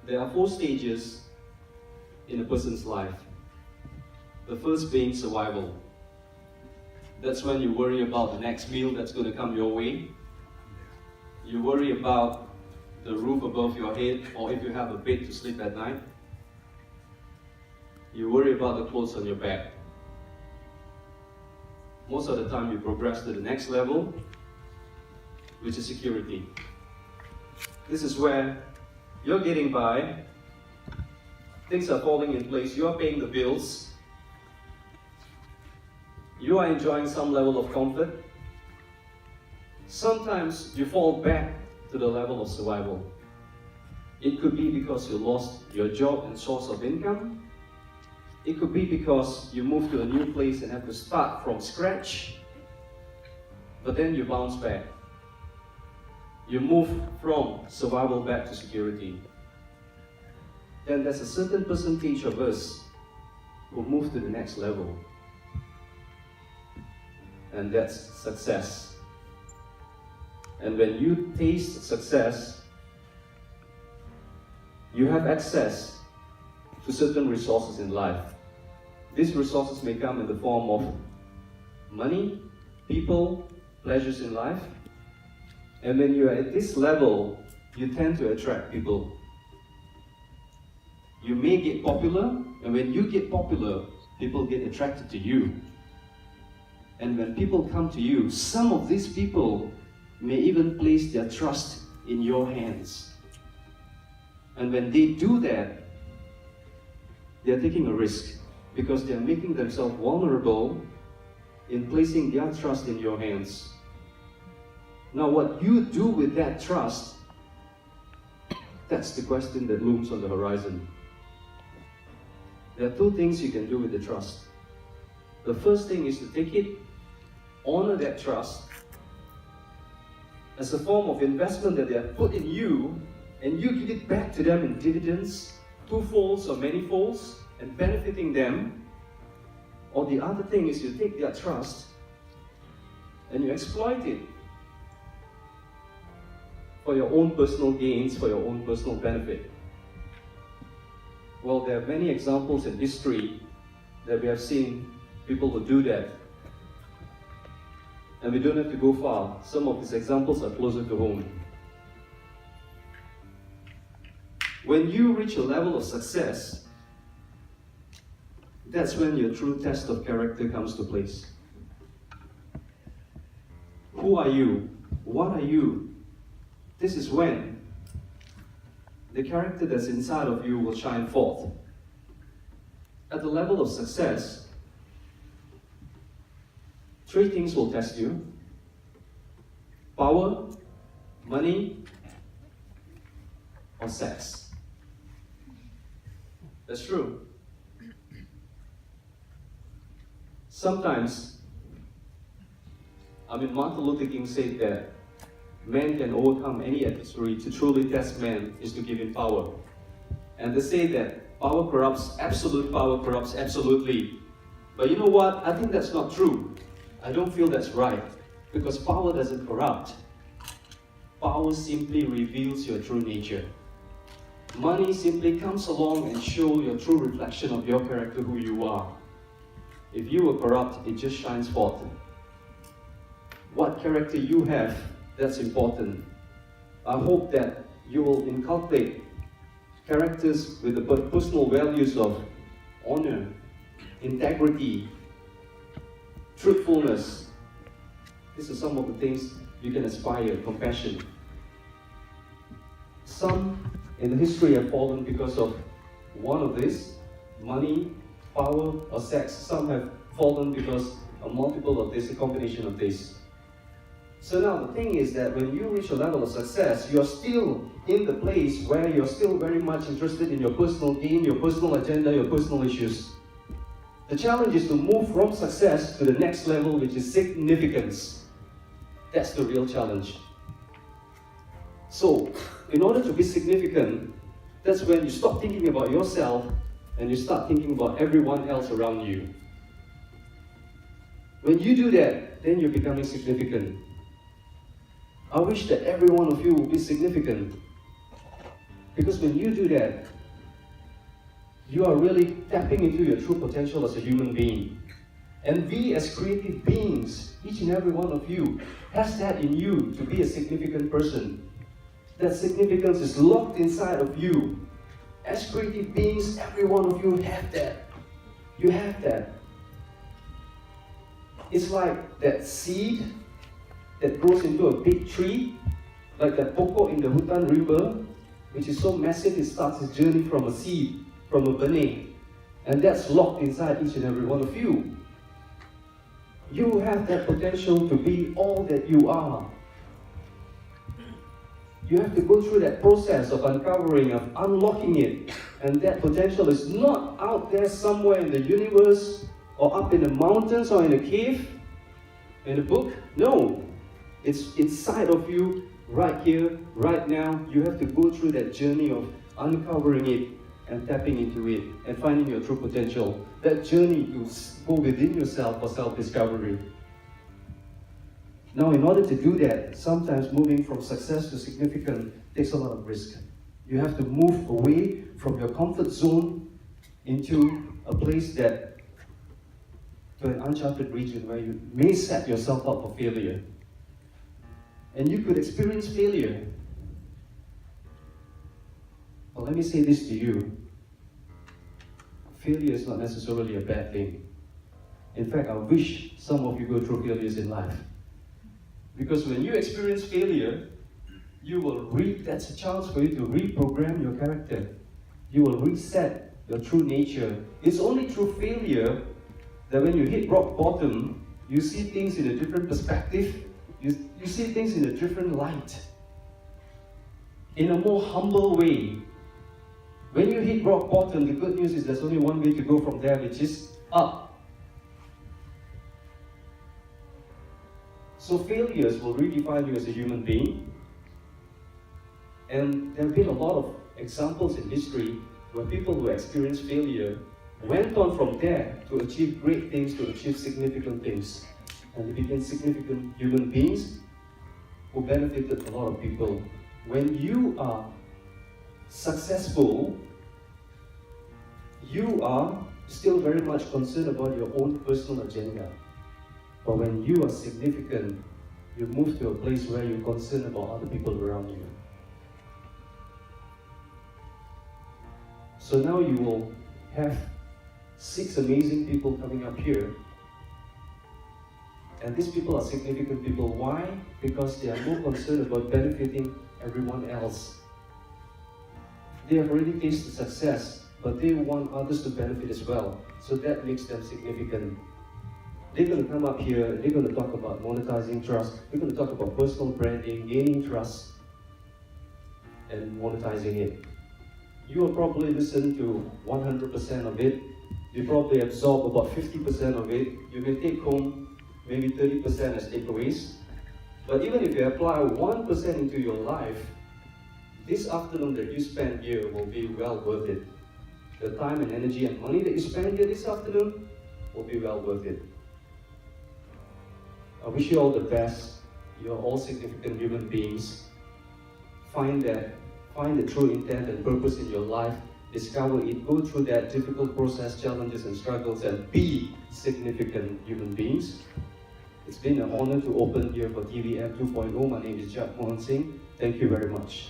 There are 4 stages in a person's life. The first being survival. That's when you worry about the next meal that's going to come your way. You worry about the roof above your head, or if you have a bed to sleep at night. You worry about the clothes on your back. Most of the time you progress to the next level, which is security. This is where you're getting by, things are falling in place, you are paying the bills, you are enjoying some level of comfort. Sometimes you fall back to the level of survival. It could be because you lost your job and source of income. It could be because you moved to a new place and have to start from scratch, but then you bounce back. You move from survival back to security. Then there's a certain percentage of us who move to the next level. And that's success. And when you taste success, you have access to certain resources in life. These resources may come in the form of money, people, pleasures in life. And when you are at this level, you tend to attract people. You may get popular, and when you get popular, people get attracted to you. And when people come to you, some of these people may even place their trust in your hands. And when they do that, they are taking a risk because they are making themselves vulnerable in placing their trust in your hands. Now, what you do with that trust, that's the question that looms on the horizon. There are 2 things you can do with the trust. The first thing is to take it, honor that trust as a form of investment that they have put in you, and you give it back to them in dividends, 2-folds or many-folds, and benefiting them. Or the other thing is you take their trust and you exploit it for your own personal gains, for your own personal benefit. Well, there are many examples in history that we have seen people who do that. And we don't have to go far. Some of these examples are closer to home. When you reach a level of success, that's when your true test of character comes to place. Who are you? What are you? This is when the character that's inside of you will shine forth. At the level of success, 3 things will test you: power, money, or sex. That's true. Sometimes, Martin Luther King said that man can overcome any adversary. To truly test man is to give him power. And they say that power corrupts, absolute power corrupts absolutely. But you know what? I think that's not true. I don't feel that's right. Because power doesn't corrupt. Power simply reveals your true nature. Money simply comes along and shows your true reflection of your character, who you are. If you are corrupt, it just shines forth. What character you have, that's important. I hope that you will inculcate characters with the personal values of honor, integrity, truthfulness. These are some of the things you can aspire. Compassion. Some in the history have fallen because of one of these: money, power, or sex. Some have fallen because a multiple of this, a combination of this. So now the thing is that when you reach a level of success, you're still in the place where you're still very much interested in your personal gain, your personal agenda, your personal issues. The challenge is to move from success to the next level, which is significance. That's the real challenge. So, in order to be significant, that's when you stop thinking about yourself and you start thinking about everyone else around you. When you do that, then you're becoming significant. I wish that every one of you will be significant. Because when you do that, you are really tapping into your true potential as a human being. And we as creative beings, each and every one of you, has that in you to be a significant person. That significance is locked inside of you. As creative beings, every one of you have that. You have that. It's like that seed that grows into a big tree, like that pokok in the Hutan River, which is so massive it starts its journey from a seed, from a benih. And that's locked inside each and every one of you. You have that potential to be all that you are. You have to go through that process of uncovering, of unlocking it. And that potential is not out there somewhere in the universe, or up in the mountains, or in a cave, in a book. No, it's inside of you, right here, right now. You have to go through that journey of uncovering it and tapping into it and finding your true potential. That journey to go within yourself for self-discovery. Now, in order to do that, sometimes moving from success to significance takes a lot of risk. You have to move away from your comfort zone into a place that, to an uncharted region where you may set yourself up for failure. And you could experience failure. But let me say this to you. Failure is not necessarily a bad thing. In fact, I wish some of you go through failures in life. Because when you experience failure, that's a chance for you to reprogram your character. You will reset your true nature. It's only through failure that when you hit rock bottom, you see things in a different perspective. You see things in a different light. In a more humble way. When you hit rock bottom, the good news is there's only one way to go from there, which is up. So failures will redefine you as a human being. And there have been a lot of examples in history where people who experienced failure went on from there to achieve great things, to achieve significant things. And they became significant human beings who benefited a lot of people. When you are successful, you are still very much concerned about your own personal agenda. But when you are significant, you move to a place where you're concerned about other people around you. So now you will have 6 amazing people coming up here. And these people are significant people. Why? Because they are more concerned about benefiting everyone else. They have already tasted success, but they want others to benefit as well. So that makes them significant. They're going to come up here and they're going to talk about monetizing trust. They're going to talk about personal branding, gaining trust, and monetizing it. You will probably listen to 100% of it. You probably absorb about 50% of it. You may take home maybe 30% as takeaways. But even if you apply 1% into your life, this afternoon that you spend here will be well worth it. The time and energy and money that you spend here this afternoon will be well worth it. I wish you all the best. You're all significant human beings. Find the true intent and purpose in your life. Discover it. Go through that difficult process, challenges and struggles, and be significant human beings. It's been an honor to open here for TVM 2.0. My name is Jack Mohan Singh. Thank you very much.